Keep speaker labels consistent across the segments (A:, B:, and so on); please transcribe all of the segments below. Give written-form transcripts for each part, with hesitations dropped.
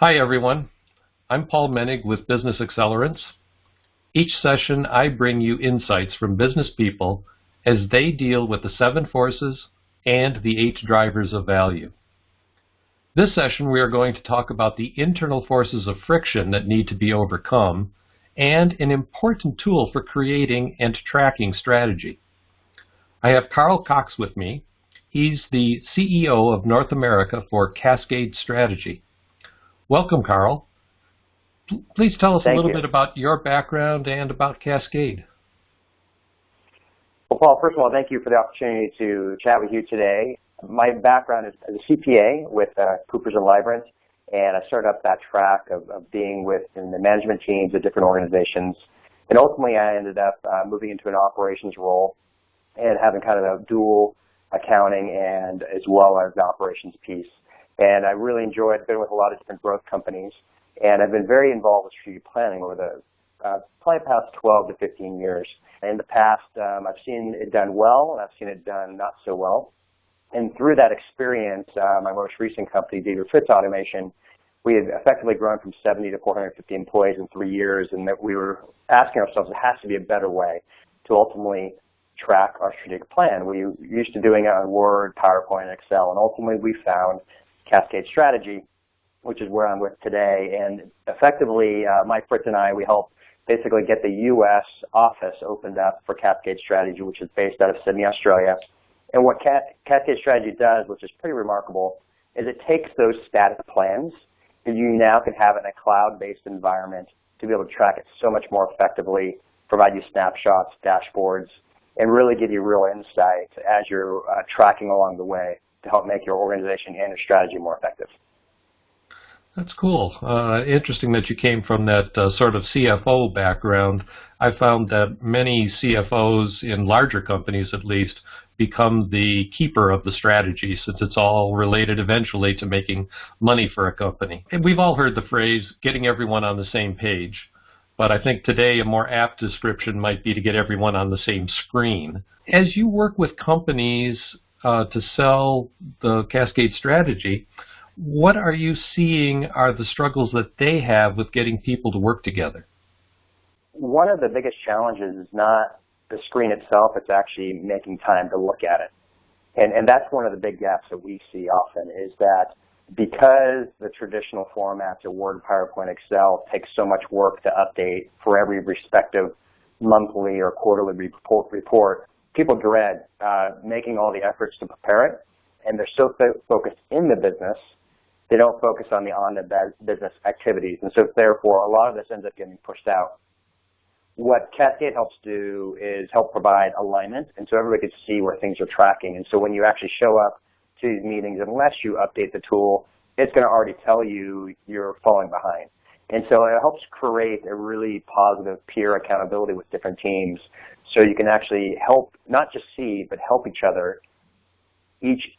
A: Hi everyone, I'm Paul Menig with Business Accelerants. Each session I bring you insights from business people as they deal with the 7 forces and the 8 drivers of value. This session we are going to talk about the internal forces of friction that need to be overcome and an important tool for creating and tracking strategy. I have Carl Cox with me. He's the CEO of North America for Cascade Strategy. Welcome, Carl. Please tell us a little bit about your background and about Cascade.
B: Well, Paul, first of all, thank you for the opportunity to chat with you today. My background is as a CPA with Coopers & Lybrand, and I started up that track of being within the management teams of different organizations. And ultimately, I ended up moving into an operations role and having kind of a dual accounting and as well as the operations piece. And I really enjoyed, been with a lot of different growth companies, and I've been very involved with strategic planning over the probably past 12 to 15 years. In the past, I've seen it done well, and I've seen it done not so well. And through that experience, my most recent company, David Fritz Automation, we had effectively grown from 70 to 450 employees in 3 years, and that we were asking ourselves, there has to be a better way to ultimately track our strategic plan. We were used to doing it on Word, PowerPoint, and Excel, and ultimately we found Cascade Strategy, which is where I'm with today. And effectively, Mike Fritz and I, we helped basically get the U.S. office opened up for Cascade Strategy, which is based out of Sydney, Australia. And what Cascade Strategy does, which is pretty remarkable, is it takes those static plans and you now can have it in a cloud-based environment to be able to track it so much more effectively, provide you snapshots, dashboards, and really give you real insight as you're tracking along the way to help make your organization and your strategy more effective.
A: That's cool. Interesting that you came from that sort of CFO background. I found that many CFOs in larger companies, at least, become the keeper of the strategy, since it's all related eventually to making money for a company. And we've all heard the phrase, getting everyone on the same page. But I think today a more apt description might be to get everyone on the same screen. As you work with companies to sell the Cascade Strategy, what are you seeing are the struggles that they have with getting people to work together?
B: One of the biggest challenges is not the screen itself, it's actually making time to look at it. And that's one of the big gaps that we see often, is that because the traditional formats of Word, PowerPoint, Excel take so much work to update for every respective monthly or quarterly report, people dread making all the efforts to prepare it, and they're so focused in the business, they don't focus on the business activities. And so therefore, a lot of this ends up getting pushed out. What Cascade helps do is help provide alignment, and so everybody can see where things are tracking. And so when you actually show up to these meetings, unless you update the tool, it's going to already tell you you're falling behind. And so it helps create a really positive peer accountability with different teams, so you can actually help, not just see, but help each other, each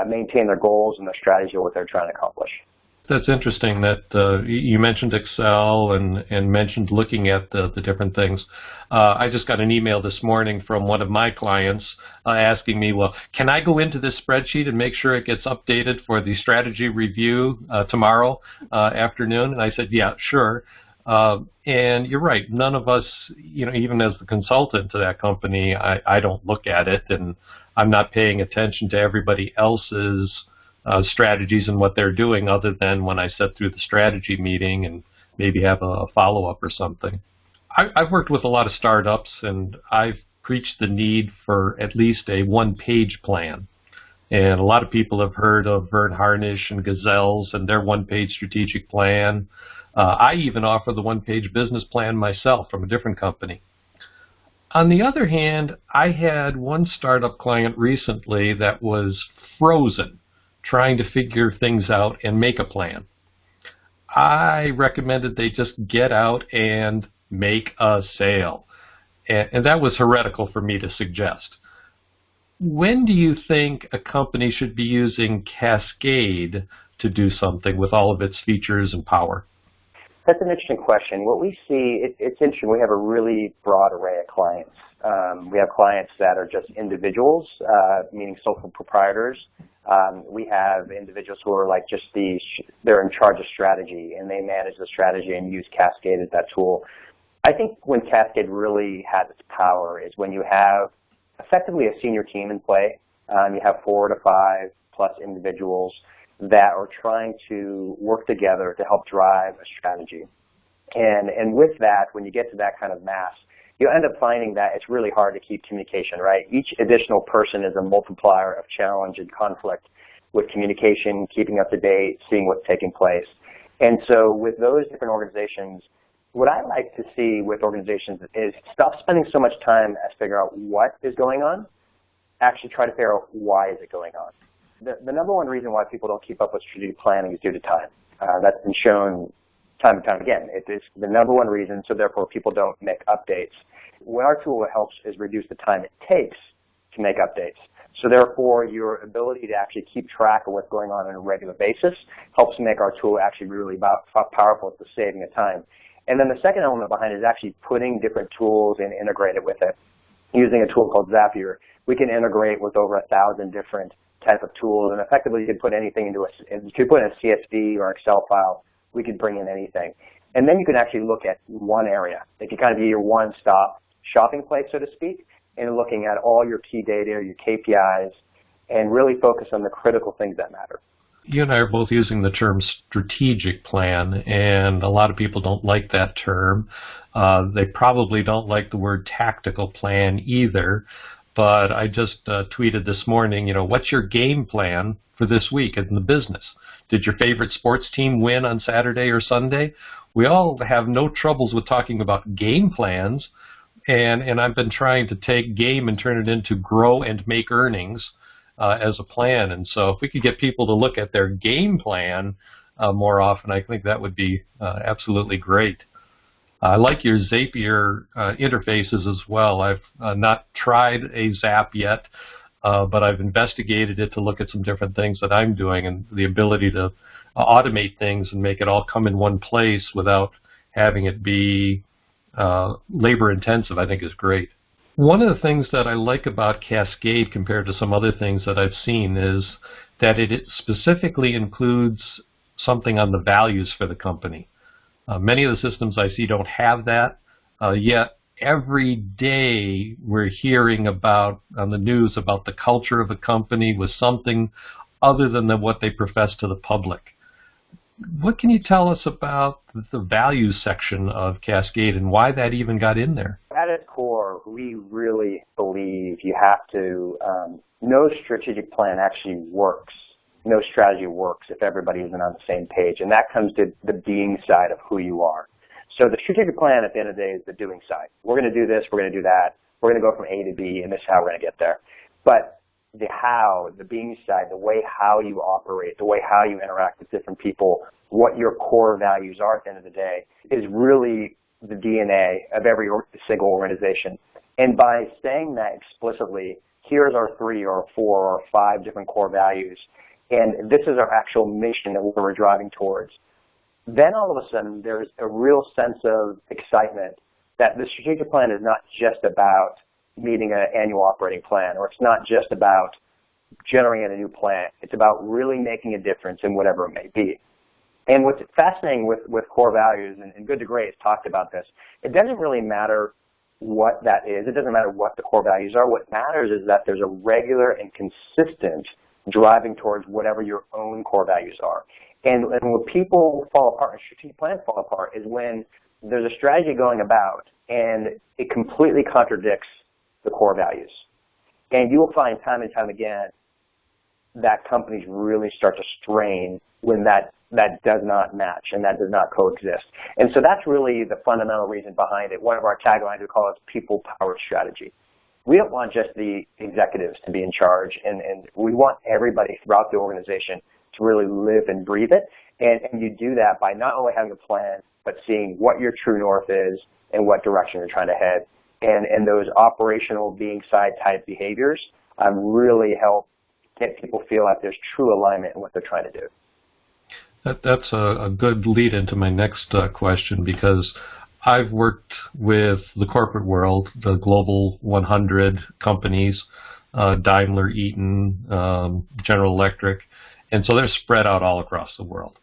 B: maintain their goals and their strategy of what they're trying to accomplish.
A: That's interesting that you mentioned Excel and mentioned looking at the different things. I just got an email this morning from one of my clients asking me, well, can I go into this spreadsheet and make sure it gets updated for the strategy review tomorrow afternoon? And I said, yeah, sure. And you're right. None of us, even as the consultant to that company, I don't look at it, and I'm not paying attention to everybody else's strategies and what they're doing, other than when I sit through the strategy meeting and maybe have a follow-up or something. I've worked with a lot of startups, and I've preached the need for at least a one-page plan. And a lot of people have heard of Verne Harnish and Gazelles and their one-page strategic plan. I even offer the one-page business plan myself from a different company. On the other hand, I had one startup client recently that was frozen, trying to figure things out and make a plan. I recommended they just get out and make a sale. And that was heretical for me to suggest. When do you think a company should be using Cascade to do something with all of its features and power?
B: That's an interesting question. What we see, it's interesting, we have a really broad array of clients. We have clients that are just individuals, meaning sole proprietors. We have individuals who are like they're in charge of strategy, and they manage the strategy and use Cascade as that tool. I think when Cascade really has its power is when you have effectively a senior team in play. You have 4 to 5 plus individuals that are trying to work together to help drive a strategy. And with that, when you get to that kind of mass, you end up finding that it's really hard to keep communication, right? Each additional person is a multiplier of challenge and conflict with communication, keeping up to date, seeing what's taking place. And so with those different organizations, what I like to see with organizations is stop spending so much time as figure out what is going on, actually try to figure out why is it going on. The number one reason why people don't keep up with strategic planning is due to time. That's been shown time and time again. It is the number one reason, so therefore people don't make updates. What our tool helps is reduce the time it takes to make updates. So therefore your ability to actually keep track of what's going on a regular basis helps make our tool actually really powerful at the saving of time. And then the second element behind it is actually putting different tools and integrate it with it. Using a tool called Zapier, we can integrate with over 1,000 different type of tools, and effectively you can put anything into you could put in a CSV or Excel file. We could bring in anything. And then you can actually look at one area. It can kind of be your one-stop shopping place, so to speak, and looking at all your key data, your KPIs, and really focus on the critical things that matter.
A: You and I are both using the term strategic plan, and a lot of people don't like that term. They probably don't like the word tactical plan either. But I just tweeted this morning, what's your game plan for this week in the business? Did your favorite sports team win on Saturday or Sunday? We all have no troubles with talking about game plans, and I've been trying to take game and turn it into grow and make earnings as a plan. And so if we could get people to look at their game plan more often, I think that would be absolutely great. I like your Zapier interfaces as well. I've not tried a Zap yet, but I've investigated it to look at some different things that I'm doing, and the ability to automate things and make it all come in one place without having it be labor intensive, I think is great. One of the things that I like about Cascade compared to some other things that I've seen is that it specifically includes something on the values for the company. Many of the systems I see don't have that, yet every day we're hearing about on the news about the culture of a company with something other than what they profess to the public. What can you tell us about the values section of Cascade and why that even got in there?
B: At its core, we really believe you have to, no strategic plan actually works. No strategy works if everybody isn't on the same page, and that comes to the being side of who you are. So the strategic plan at the end of the day is the doing side. We're going to do this, we're going to do that, we're going to go from A to B, and this is how we're going to get there. But the how, the being side, the way how you operate, the way how you interact with different people, what your core values are at the end of the day is really the DNA of every single organization. And by saying that explicitly, here's our 3 or 4 or 5 different core values, and this is our actual mission that we're driving towards, then all of a sudden there's a real sense of excitement that the strategic plan is not just about meeting an annual operating plan, or it's not just about generating a new plan. It's about really making a difference in whatever it may be. And what's fascinating with core values, and Good to Great has talked about this, it doesn't really matter what that is. It doesn't matter what the core values are. What matters is that there's a regular and consistent driving towards whatever your own core values are. And when people fall apart and strategic plans fall apart is when there's a strategy going about and it completely contradicts the core values. And you will find time and time again that companies really start to strain when that does not match and that does not coexist. And so that's really the fundamental reason behind it. One of our taglines, we call it people-powered strategy. We don't want just the executives to be in charge, and we want everybody throughout the organization to really live and breathe it. And you do that by not only having a plan, but seeing what your true north is and what direction you're trying to head. And those operational being side type behaviors really help get people feel like there's true alignment in what they're trying to do.
A: That's a good lead into my next question, because I've worked with the corporate world, the global 100 companies, Daimler, Eaton, General Electric. And so they're spread out all across the world.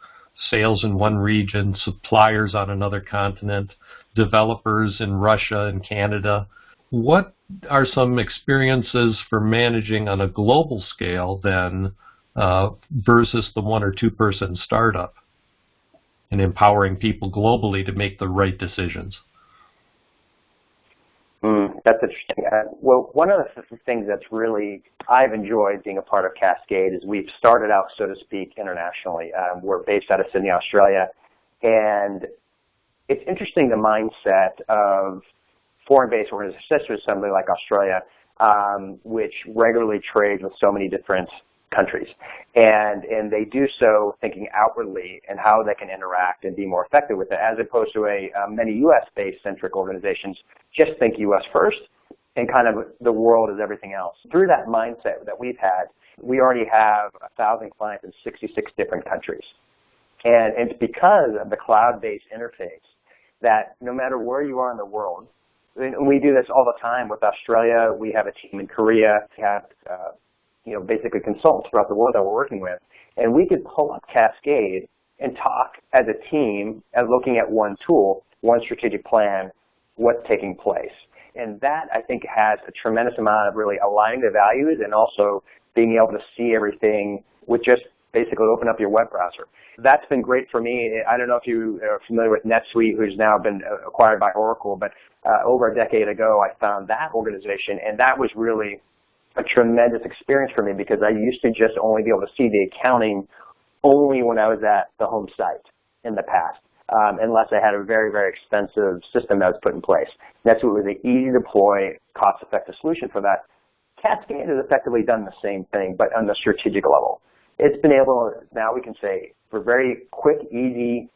A: Sales in one region, suppliers on another continent, developers in Russia and Canada. What are some experiences for managing on a global scale then versus the one or two person startup and empowering people globally to make the right decisions?
B: That's interesting. Well, one of the things that's really I've enjoyed being a part of Cascade is we've started out, so to speak, internationally. We're based out of Sydney, Australia, and it's interesting the mindset of foreign-based organizations, such as somebody like Australia, which regularly trades with so many different countries, and they do so thinking outwardly and how they can interact and be more effective with it, as opposed to many U.S.-based centric organizations just think U.S. first and kind of the world is everything else. Through that mindset that we've had, we already have 1,000 clients in 66 different countries, and it's because of the cloud-based interface that no matter where you are in the world, and we do this all the time with Australia. We have a team in Korea. We have basically consultants throughout the world that we're working with. And we could pull up Cascade and talk as a team and looking at one tool, one strategic plan, what's taking place. And that, I think, has a tremendous amount of really aligning the values and also being able to see everything with just basically open up your web browser. That's been great for me. I don't know if you are familiar with NetSuite, who's now been acquired by Oracle, but over a decade ago, I found that organization, and that was really a tremendous experience for me because I used to just only be able to see the accounting only when I was at the home site in the past, unless I had a very, very expensive system that was put in place. NetSuite was an easy to deploy, cost-effective solution for that. Cascade has effectively done the same thing, but on the strategic level. It's been able, now we can say, for a very quick, easy,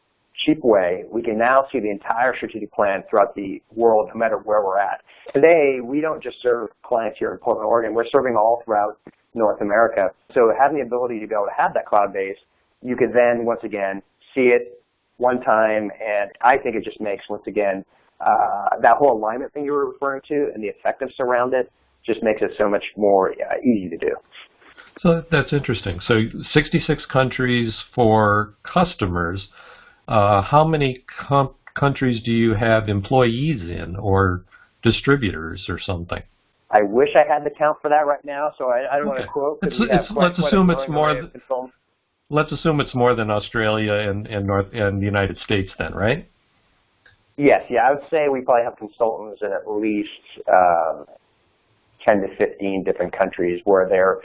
B: cheap way, we can now see the entire strategic plan throughout the world, no matter where we're at. Today, we don't just serve clients here in Portland, Oregon. We're serving all throughout North America. So having the ability to be able to have that cloud base, you can then, once again, see it one time, and I think it just makes, once again, that whole alignment thing you were referring to and the effectiveness around it just makes it so much more easy to do.
A: So that's interesting. So 66 countries for customers. How many countries do you have employees in or distributors or something?
B: I wish I had the count for that right now, so I don't want to quote.
A: Let's assume it's more. Let's assume it's more than Australia and the United States, then, right?
B: Yes, yeah. I would say we probably have consultants in at least 10 to 15 different countries where they're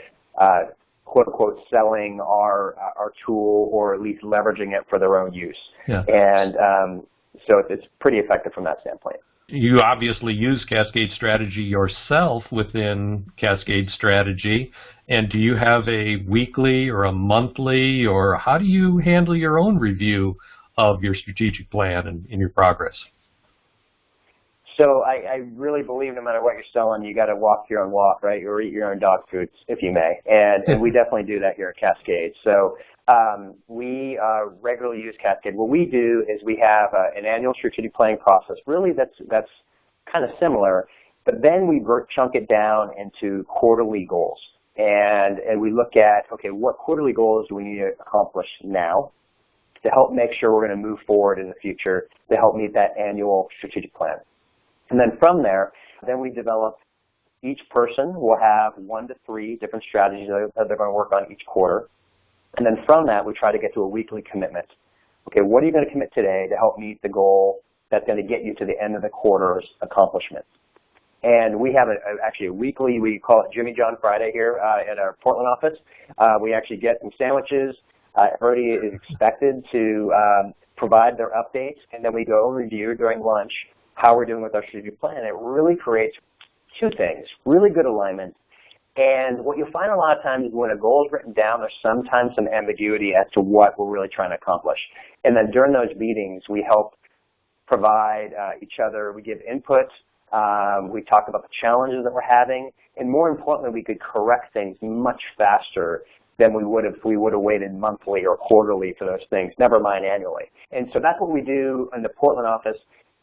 B: quote-unquote selling our tool or at least leveraging it for their own use.
A: Yeah.
B: And so it's pretty effective from that standpoint.
A: You obviously use Cascade Strategy yourself within Cascade Strategy. And do you have a weekly or a monthly, or how do you handle your own review of your strategic plan and your progress?
B: So I really believe no matter what you're selling, you got to walk your own walk, right? Or eat your own dog food, if you may. And we definitely do that here at Cascade. So we regularly use Cascade. What we do is we have an annual strategic planning process. Really, that's kind of similar. But then we chunk it down into quarterly goals. And we look at, okay, what quarterly goals do we need to accomplish now to help make sure we're going to move forward in the future to help meet that annual strategic plan. And then from there, then we develop, each person will have 1 to 3 different strategies that they're going to work on each quarter. And then from that, we try to get to a weekly commitment. Okay, what are you going to commit today to help meet the goal that's going to get you to the end of the quarter's accomplishment? And we have actually a weekly, we call it Jimmy John Friday here at our Portland office. We actually get some sandwiches. Everybody is expected to provide their updates, and then we go review during lunch how we're doing with our strategic plan. It really creates 2 things, really good alignment. And what you'll find a lot of times is when a goal is written down, there's sometimes some ambiguity as to what we're really trying to accomplish. And then during those meetings, we help provide each other, we give input, we talk about the challenges that we're having, and more importantly, we could correct things much faster than we would have if we would have waited monthly or quarterly for those things, never mind annually. And so that's what we do in the Portland office.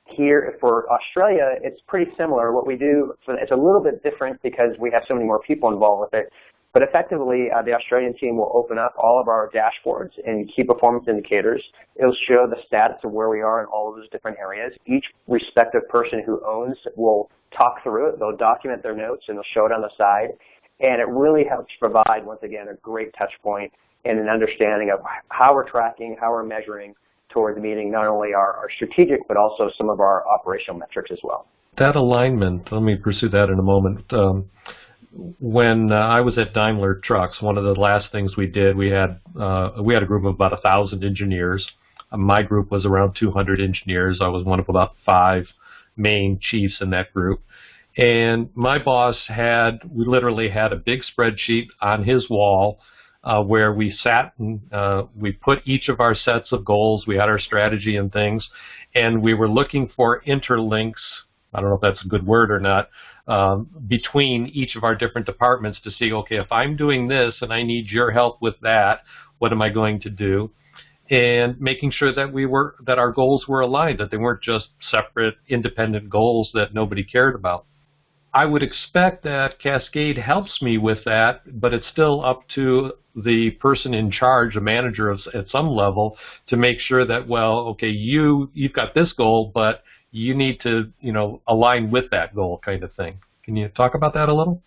B: Here for Australia, it's pretty similar. What we do, it's a little bit different because we have so many more people involved with it. But effectively, the Australian team will open up all of our dashboards and key performance indicators. It'll show the status of where we are in all of those different areas. Each respective person who owns will talk through it. They'll document their notes and they'll show it on the side. And it really helps provide, once again, a great touch point and an understanding of how we're tracking, how we're measuring towards meeting not only our strategic, but also some of our operational metrics as well.
A: That alignment, let me pursue that in a moment. When I was at Daimler Trucks, one of the last things we did, we had a group of about 1,000 engineers. My group was around 200 engineers. I was one of about 5 main chiefs in that group. And my boss we literally had a big spreadsheet on his wall where we sat and we put each of our sets of goals. We had our strategy and things, and we were looking for interlinks. I don't know if that's a good word or not, between each of our different departments to see, okay, if I'm doing this and I need your help with that, what am I going to do? And making sure that our goals were aligned, that they weren't just separate, independent goals that nobody cared about. I would expect that Cascade helps me with that, but it's still up to the person in charge, a manager at some level, to make sure that, well, okay, you've got this goal, but you need to, align with that goal, kind of thing. Can you talk about that a little?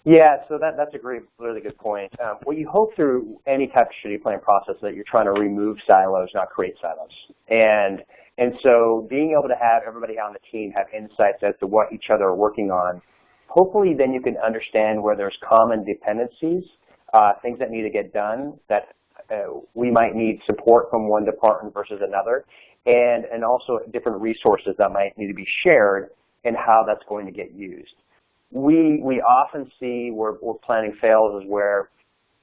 B: Yeah, so that's a really good point. Well, you hope through any type of strategic planning process that you're trying to remove silos, not create silos. And so being able to have everybody on the team have insights as to what each other are working on, hopefully then you can understand where there's common dependencies, things that need to get done, that we might need support from one department versus another, and also different resources that might need to be shared and how that's going to get used. We often see where planning fails is where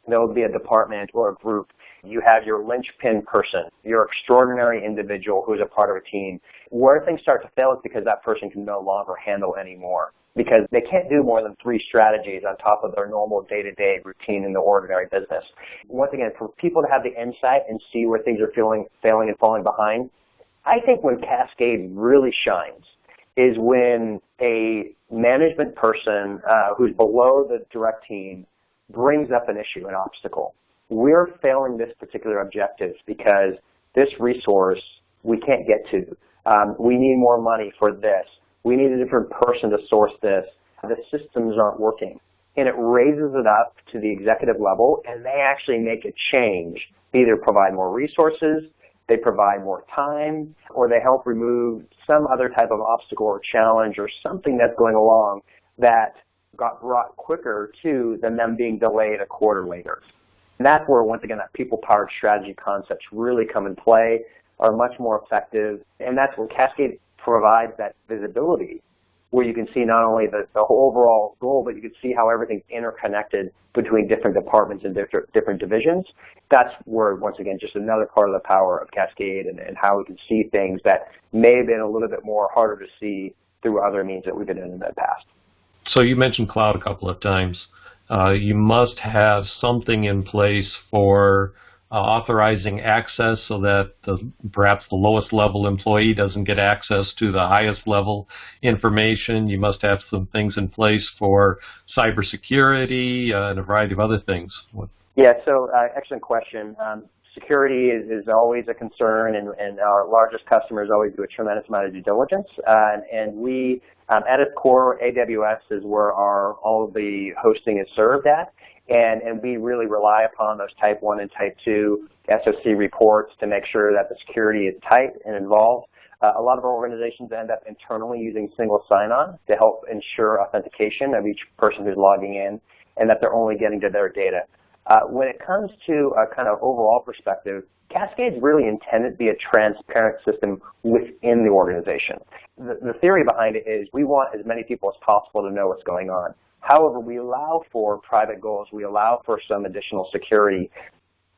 B: there will be a department or a group. You have your linchpin person, your extraordinary individual who's a part of a team. Where things start to fail is because that person can no longer handle anymore, because they can't do more than 3 strategies on top of their normal day-to-day routine in the ordinary business. Once again, for people to have the insight and see where things are failing and falling behind, I think when Cascade really shines is when a management person who's below the direct team brings up an issue, an obstacle. We're failing this particular objective because this resource we can't get to. We need more money for this. We need a different person to source this. The systems aren't working. And it raises it up to the executive level, and they actually make a change, either provide more resources, they provide more time, or they help remove some other type of obstacle or challenge or something that's going along that got brought quicker to than them being delayed a quarter later. And that's where, once again, that people-powered strategy concepts really come in play, are much more effective, and that's where Cascade provides that visibility, where you can see not only the whole overall goal, but you can see how everything's interconnected between different departments and different divisions. That's where, once again, just another part of the power of Cascade and how we can see things that may have been a little bit more harder to see through other means that we've been in the past.
A: So you mentioned cloud a couple of times. You must have something in place for authorizing access so that perhaps the lowest level employee doesn't get access to the highest level information. You must have some things in place for cybersecurity and a variety of other things.
B: Yeah, so excellent question. Security is always a concern, and our largest customers always do a tremendous amount of due diligence. And we, at its core, AWS is where all of the hosting is served at. And we really rely upon those type 1 and type 2 SOC reports to make sure that the security is tight and involved. A lot of our organizations end up internally using single sign-on to help ensure authentication of each person who's logging in and that they're only getting to their data. When it comes to a kind of overall perspective, Cascade's really intended to be a transparent system within the organization. The theory behind it is we want as many people as possible to know what's going on. However, we allow for private goals. We allow for some additional security.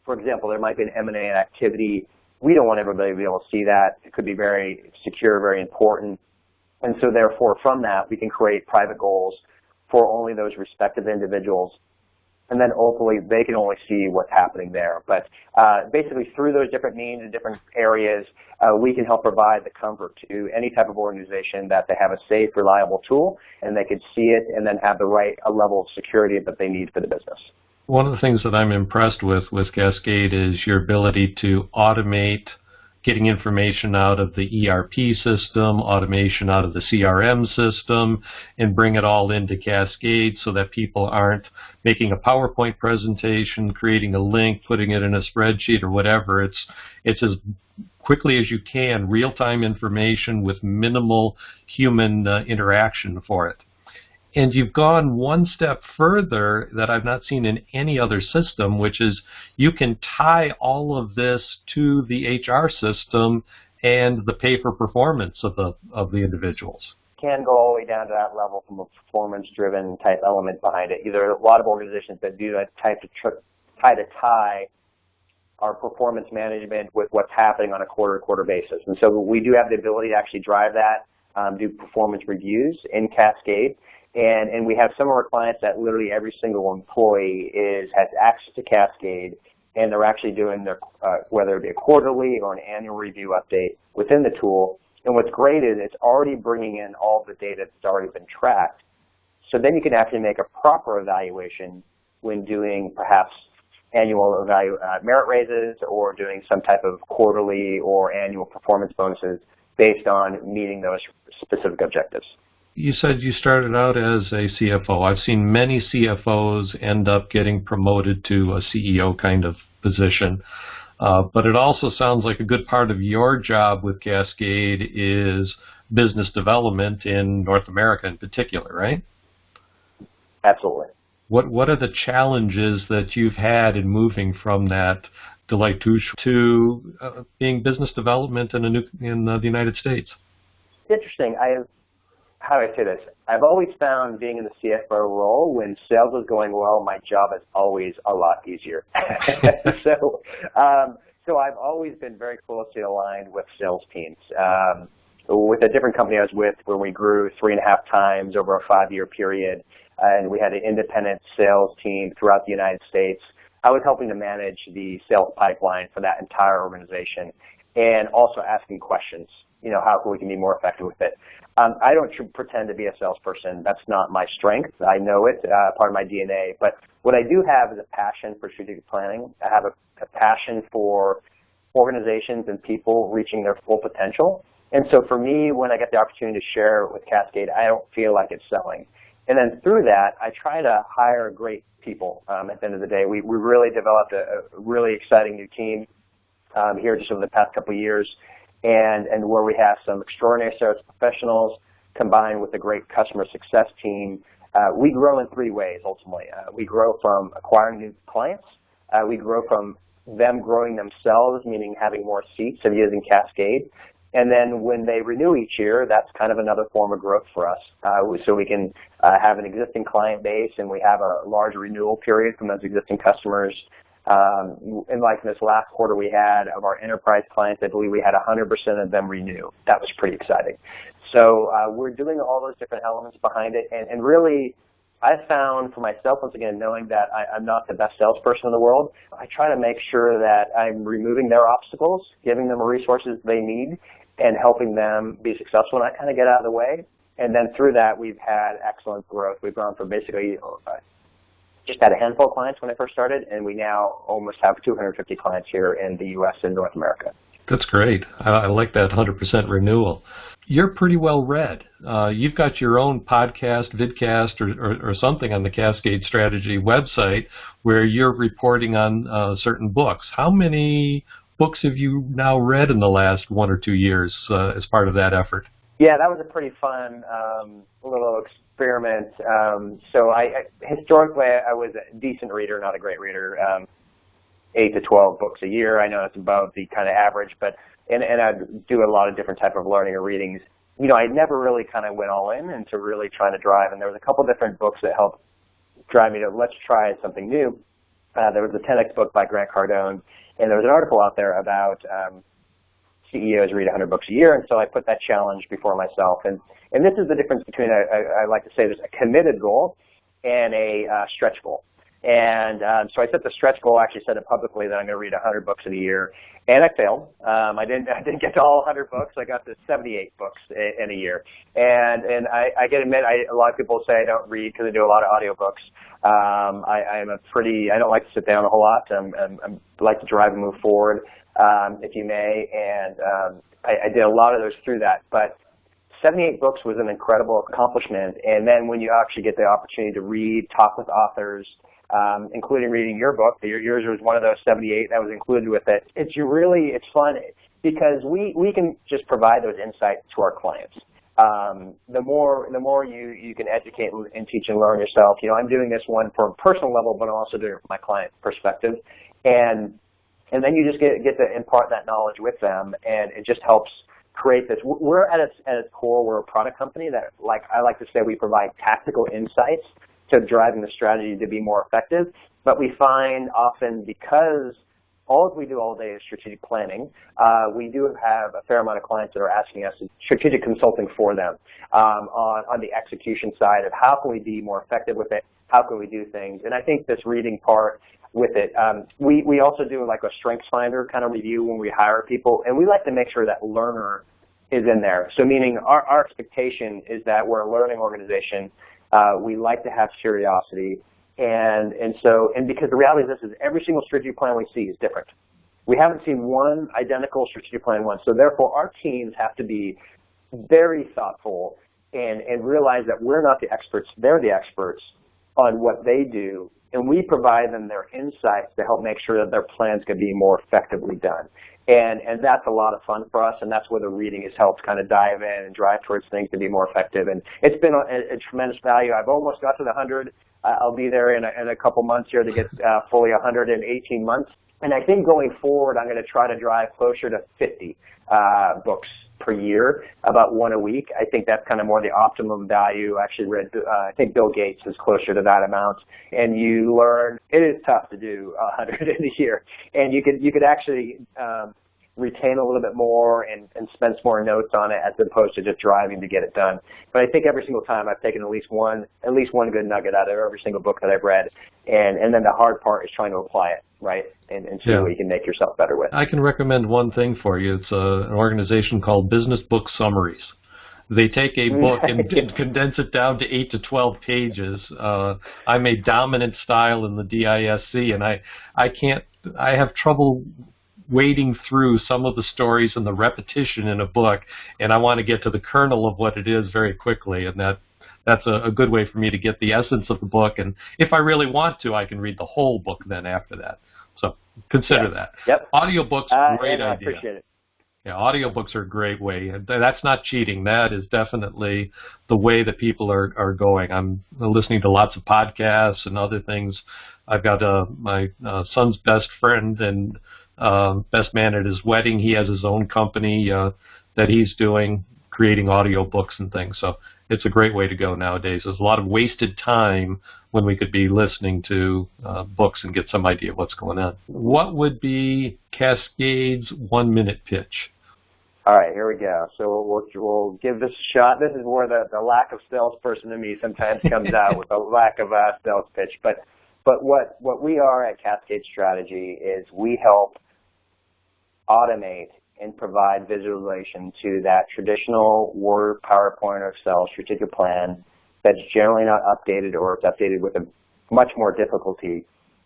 B: For example, there might be an M&A activity. We don't want everybody to be able to see that. It could be very secure, very important. And so therefore, from that, we can create private goals for only those respective individuals. and then ultimately they can only see what's happening there. But basically through those different means and different areas, we can help provide the comfort to any type of organization that they have a safe, reliable tool, and they can see it and then have the right level of security that they need for the business.
A: One of the things that I'm impressed with Cascade is your ability to automate getting information out of the ERP system, automation out of the CRM system, and bring it all into Cascade so that people aren't making a PowerPoint presentation, creating a link, putting it in a spreadsheet or whatever. It's as quickly as you can, real-time information with minimal human interaction for it. And you've gone one step further that I've not seen in any other system, which is you can tie all of this to the HR system and the pay for performance of the individuals.
B: Can go all the way down to that level from a performance-driven type element behind it. Either a lot of organizations that do that type to tie our performance management with what's happening on a quarter-to-quarter basis. And so we do have the ability to actually drive that, do performance reviews in Cascade. And we have some of our clients that literally every single employee has access to Cascade, and they're actually doing their, whether it be a quarterly or an annual review update within the tool. And what's great is it's already bringing in all the data that's already been tracked. So then you can actually make a proper evaluation when doing perhaps annual merit raises or doing some type of quarterly or annual performance bonuses based on meeting those specific objectives.
A: You said you started out as a CFO. I've seen many CFOs end up getting promoted to a CEO kind of position. But it also sounds like a good part of your job with Cascade is business development in North America in particular, right?
B: Absolutely.
A: What are the challenges that you've had in moving from that Deloitte Touche to being business development in the United States?
B: It's interesting. How do I say this? I've always found being in the CFO role, when sales is going well, my job is always a lot easier. So I've always been very closely aligned with sales teams. With a different company I was with, where we grew 3.5 times over a 5-year period, and we had an independent sales team throughout the United States, I was helping to manage the sales pipeline for that entire organization, and also asking questions. How we can be more effective with it. I don't pretend to be a salesperson. That's not my strength. I know it, part of my DNA. But what I do have is a passion for strategic planning. I have a passion for organizations and people reaching their full potential. And so for me, when I get the opportunity to share with Cascade, I don't feel like it's selling. And then through that, I try to hire great people. At the end of the day, we really developed a really exciting new team here just over the past couple of years. And where we have some extraordinary sales professionals combined with a great customer success team, we grow in 3 ways ultimately. We grow from acquiring new clients. We grow from them growing themselves, meaning having more seats of using Cascade. And then when they renew each year, that's kind of another form of growth for us. So we can have an existing client base, and we have a large renewal period from those existing customers. And like this last quarter we had of our enterprise clients, I believe we had 100% of them renew. That was pretty exciting. So we're doing all those different elements behind it. And really, I found for myself, once again, knowing that I'm not the best salesperson in the world, I try to make sure that I'm removing their obstacles, giving them the resources they need, and helping them be successful. And I kind of get out of the way. And then through that, we've had excellent growth. We've gone from basically just had a handful of clients when I first started, and we now almost have 250 clients here in the U.S. and North America.
A: That's great. I like that 100% renewal. You're pretty well read. You've got your own podcast, vidcast, or something on the Cascade Strategy website where you're reporting on certain books. How many books have you now read in the last 1 or 2 years as part of that effort?
B: Yeah, that was a pretty fun little experiment. So historically, I was a decent reader, not a great reader. 8 to 12 books a year. I know that's above the kind of average, but and I do a lot of different type of learning or readings. I never really kind of went all in into really trying to drive, and there was a couple different books that helped drive me to let's try something new. There was a 10X book by Grant Cardone, and there was an article out there about CEOs read 100 books a year, and so I put that challenge before myself. And this is the difference between, I like to say, there's a committed goal and a stretch goal. And so I set the stretch goal, actually said it publicly, that I'm going to read 100 books in a year, and I failed. I didn't get to all 100 books. I got to 78 books in a year. And I can admit, a lot of people say I don't read because I do a lot of audiobooks. I don't like to sit down a whole lot. I like to drive and move forward, if you may, and I did a lot of those through that. But 78 books was an incredible accomplishment, and then when you actually get the opportunity to read, talk with authors, including reading your book, yours was one of those 78 that was included with it. It's fun because we can just provide those insights to our clients. The more you can educate and teach and learn yourself. I'm doing this one from a personal level, but I'm also doing it from my client perspective, and then you just get to impart that knowledge with them, and it just helps create this. We're at its core, we're a product company that, I like to say, we provide tactical insights to driving the strategy to be more effective. But we find often, because all we do all day is strategic planning, we do have a fair amount of clients that are asking us strategic consulting for them on the execution side of how can we be more effective with it, how can we do things. And I think this reading part with it, we also do like a strengths finder kind of review when we hire people, and we like to make sure that learner is in there. So meaning our expectation is that we're a learning organization. We like to have curiosity, and because the reality is every single strategic plan we see is different. We haven't seen one identical strategic plan once, so therefore our teams have to be very thoughtful and realize that we're not the experts, they're the experts on what they do, and we provide them their insights to help make sure that their plans can be more effectively done. And that's a lot of fun for us, and that's where the reading has helped kind of dive in and drive towards things to be more effective. And it's been a tremendous value. I've almost got to the 100. I'll be there in a couple months here to get fully 100 in 18 months. And I think going forward, I'm going to try to drive closer to 50 books per year, about one a week. I think that's kind of more the optimum value. I actually read, I think Bill Gates is closer to that amount. And you learn, it is tough to do 100 in a year. And you could actually retain a little bit more and spend some more notes on it as opposed to just driving to get it done. But I think every single time I've taken at least one good nugget out of every single book that I've read. And then the hard part is trying to apply it, right? And see what you can make yourself better with.
A: I can recommend one thing for you. It's an organization called Business Book Summaries. They take a book and condense it down to 8 to 12 pages. I'm a dominant style in the DISC, and I have trouble wading through some of the stories and the repetition in a book, and I want to get to the kernel of what it is very quickly, and that's a good way for me to get the essence of the book. And if I really want to, I can read the whole book then after that. So consider that.
B: Yep.
A: Audiobooks, great idea.
B: I appreciate it.
A: Yeah, audiobooks are a great way. That's not cheating. That is definitely the way that people are going. I'm listening to lots of podcasts and other things. I've got my son's best friend and best man at his wedding. He has his own company that he's doing, creating audiobooks and things. So it's a great way to go nowadays. There's a lot of wasted time when we could be listening to books and get some idea of what's going on. What would be Cascade's 1-minute pitch?
B: All right, here we go. So we'll give this a shot. This is where the lack of salesperson in me sometimes comes out with a lack of sales pitch. But what we are at Cascade Strategy is we help automate and provide visualization to that traditional Word, PowerPoint, or Excel strategic plan that's generally not updated, or it's updated with a much more difficulty.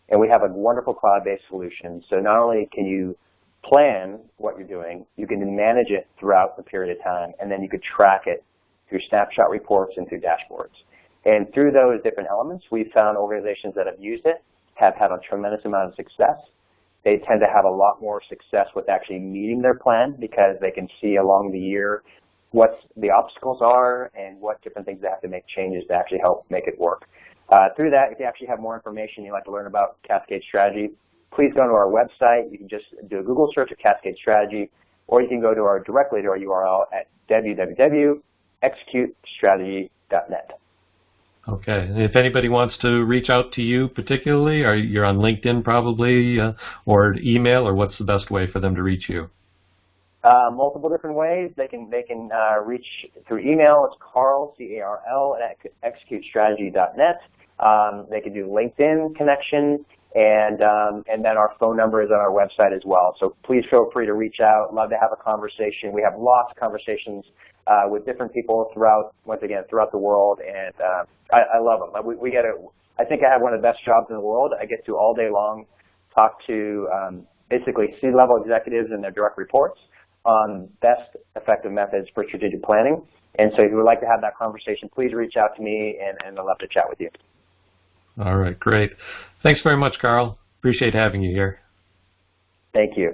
B: And we have a wonderful cloud-based solution. So not only can you plan what you're doing, you can manage it throughout the period of time, and then you could track it through snapshot reports and through dashboards. And through those different elements, we've found organizations that have used it have had a tremendous amount of success. They tend to have a lot more success with actually meeting their plan because they can see along the year what the obstacles are and what different things they have to make changes to actually help make it work. Through that, if you actually have more information you'd like to learn about Cascade Strategy, please go to our website. You can just do a Google search of Cascade Strategy, or you can go to directly to our URL at www.executestrategy.net.
A: Okay. If anybody wants to reach out to you particularly, you're on LinkedIn probably, or email, or what's the best way for them to reach you?
B: Multiple different ways. They can reach through email. It's Carl, C-A-R-L, at executestrategy.net. They can do LinkedIn connection, and then our phone number is on our website as well. So please feel free to reach out. Love to have a conversation. We have lots of conversations with different people throughout the world, and I love them. I think I have one of the best jobs in the world. I get to all day long talk to basically C-level executives and their direct reports on best effective methods for strategic planning. And so if you would like to have that conversation, please reach out to me, and I'd love to chat with you.
A: All right, great. Thanks very much, Carl. Appreciate having you here.
B: Thank you.